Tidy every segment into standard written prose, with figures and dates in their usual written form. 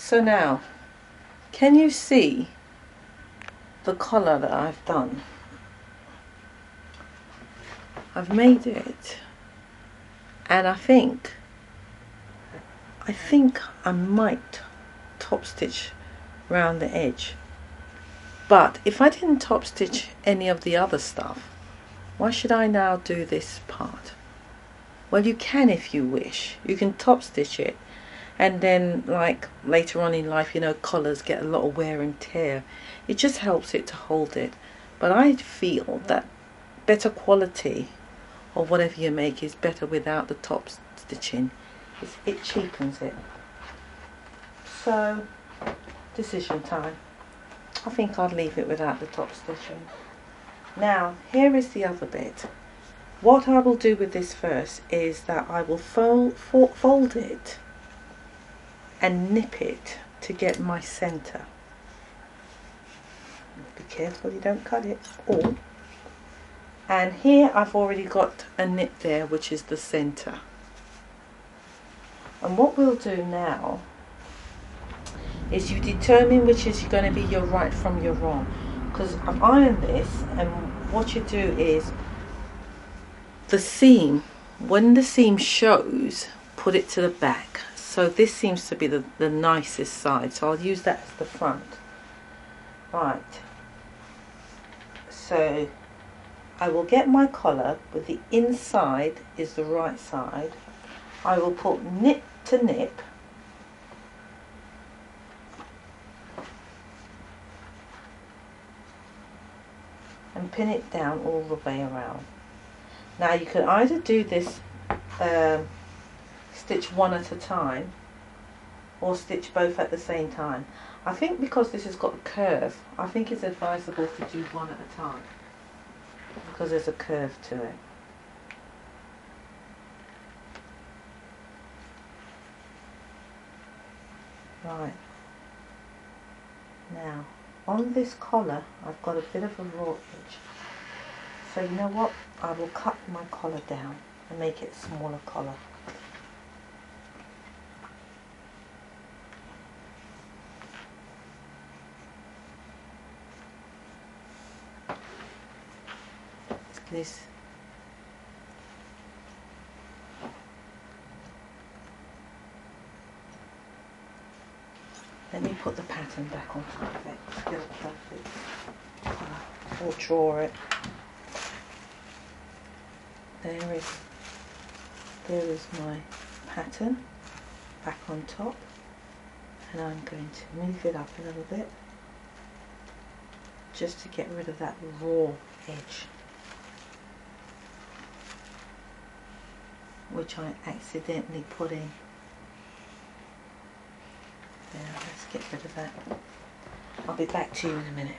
So now, can you see the collar that I've done? I've made it, and I think I might top stitch round the edge. But if I didn't top stitch any of the other stuff, why should I now do this part? Well, you can if you wish. You can top stitch it, and then like later on in life, you know, collars get a lot of wear and tear. It just helps it to hold it. But I feel that better quality or whatever you make is better without the top stitching. It cheapens it. So, decision time. I think I'd leave it without the top stitching. Now, here is the other bit. What I will do with this first is that I will fold it and nip it to get my center. Be careful you don't cut it all. And here I've already got a nip there, which is the center. And what we'll do now is you determine which is going to be your right from your wrong. Because I've ironed this, and what you do is the seam, when the seam shows, put it to the back. So this seems to be the nicest side, so I'll use that as the front. Right, so I will get my collar with the inside is the right side. I will put nip to nip, and pin it down all the way around. Now you can either do this stitch one at a time or stitch both at the same time. I think because this has got a curve, I think it's advisable to do one at a time because there's a curve to it. Right, now on this collar I've got a bit of a raw edge, so you know what, I will cut my collar down and make it a smaller collar. This let me put the pattern back on top of it to get a perfect colour, or draw it. There is my pattern back on top, and I'm going to move it up a little bit just to get rid of that raw edge, which I accidentally put in. There, let's get rid of that. I'll be back to you in a minute.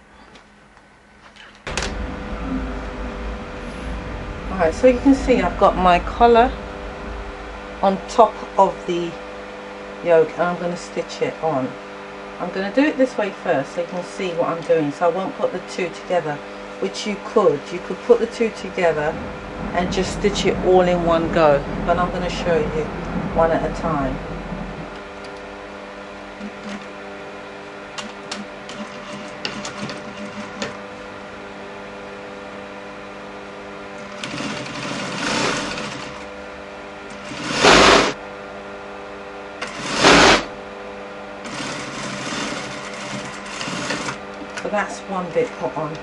Alright, so you can see I've got my collar on top of the yoke, and I'm going to stitch it on. I'm going to do it this way first so you can see what I'm doing, so I won't put the two together, which you could put the two together and just stitch it all in one go, but I'm going to show you one at a time. So that's one bit put on.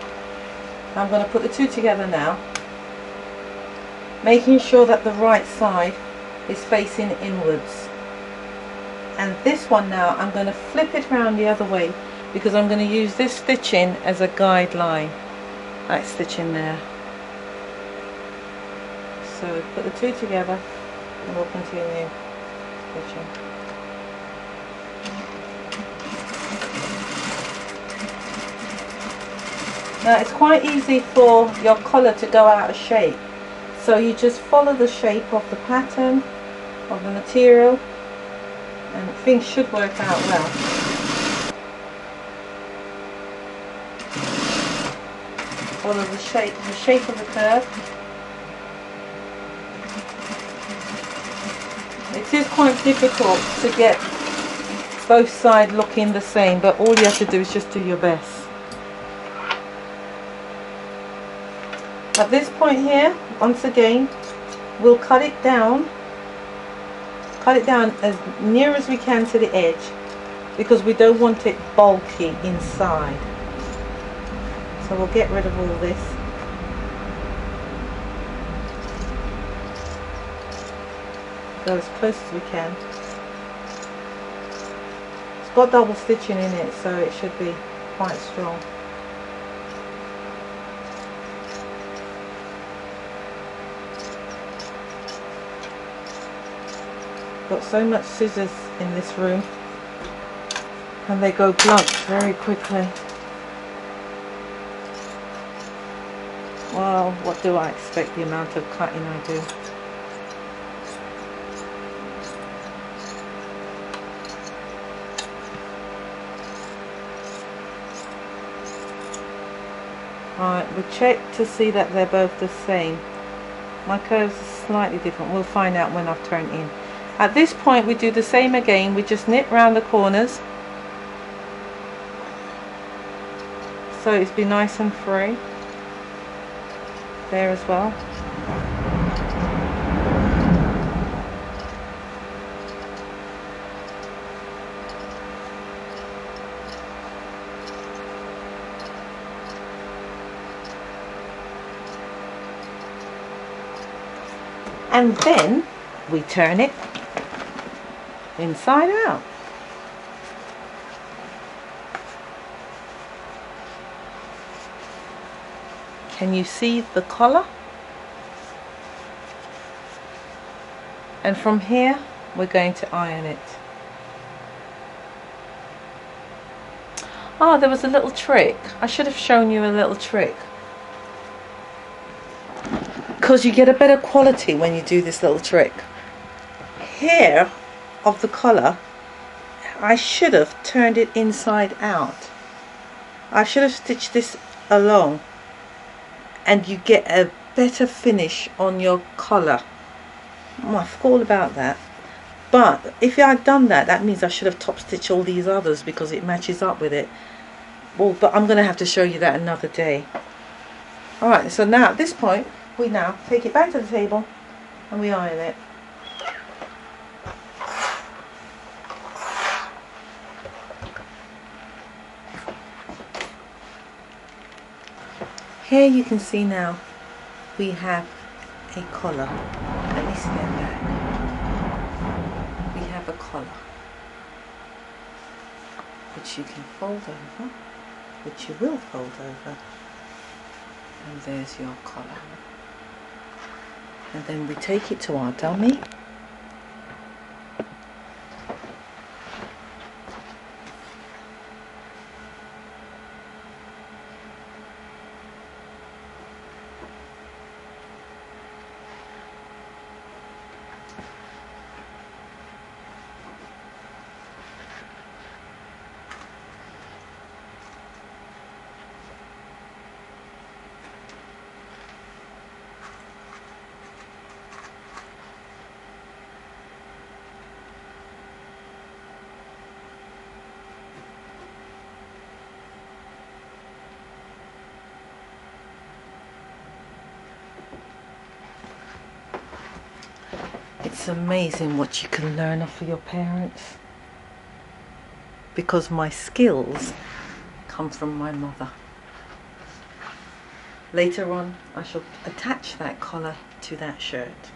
I'm going to put the two together now, making sure that the right side is facing inwards. And this one now I'm going to flip it around the other way because I'm going to use this stitching as a guideline. That stitching there. So put the two together and we'll continue stitching. Now it's quite easy for your collar to go out of shape, so you just follow the shape of the pattern, of the material, and things should work out well. Follow the shape of the curve. It is quite difficult to get both sides looking the same, but all you have to do is just do your best. At this point here, once again, we'll cut it down as near as we can to the edge, because we don't want it bulky inside. So we'll get rid of all this. Go as close as we can. It's got double stitching in it, so it should be quite strong. Got so much scissors in this room, and they go blunt very quickly. Well, what do I expect, the amount of cutting I do. Alright, we'll check to see that they're both the same. My curves are slightly different. We'll find out when I've turned in. At this point we do the same again. We just knit round the corners, so it's be nice and free there as well. And then we turn it inside out. Can you see the collar? And from here we're going to iron it. Oh, there was a little trick. I should have shown you a little trick, because you get a better quality when you do this little trick. Here of the collar, I should have turned it inside out. I should have stitched this along, and you get a better finish on your collar. Oh, I forgot all about that. But if I had done that, that means I should have top stitched all these others, because it matches up with it. Well, but I'm going to have to show you that another day. Alright, so now at this point we now take it back to the table and we iron it. Here you can see now we have a collar. Let me stand back. We have a collar which you can fold over, which you will fold over, and there's your collar. And then we take it to our dummy. It's amazing what you can learn off of your parents, because my skills come from my mother. Later on I shall attach that collar to that shirt.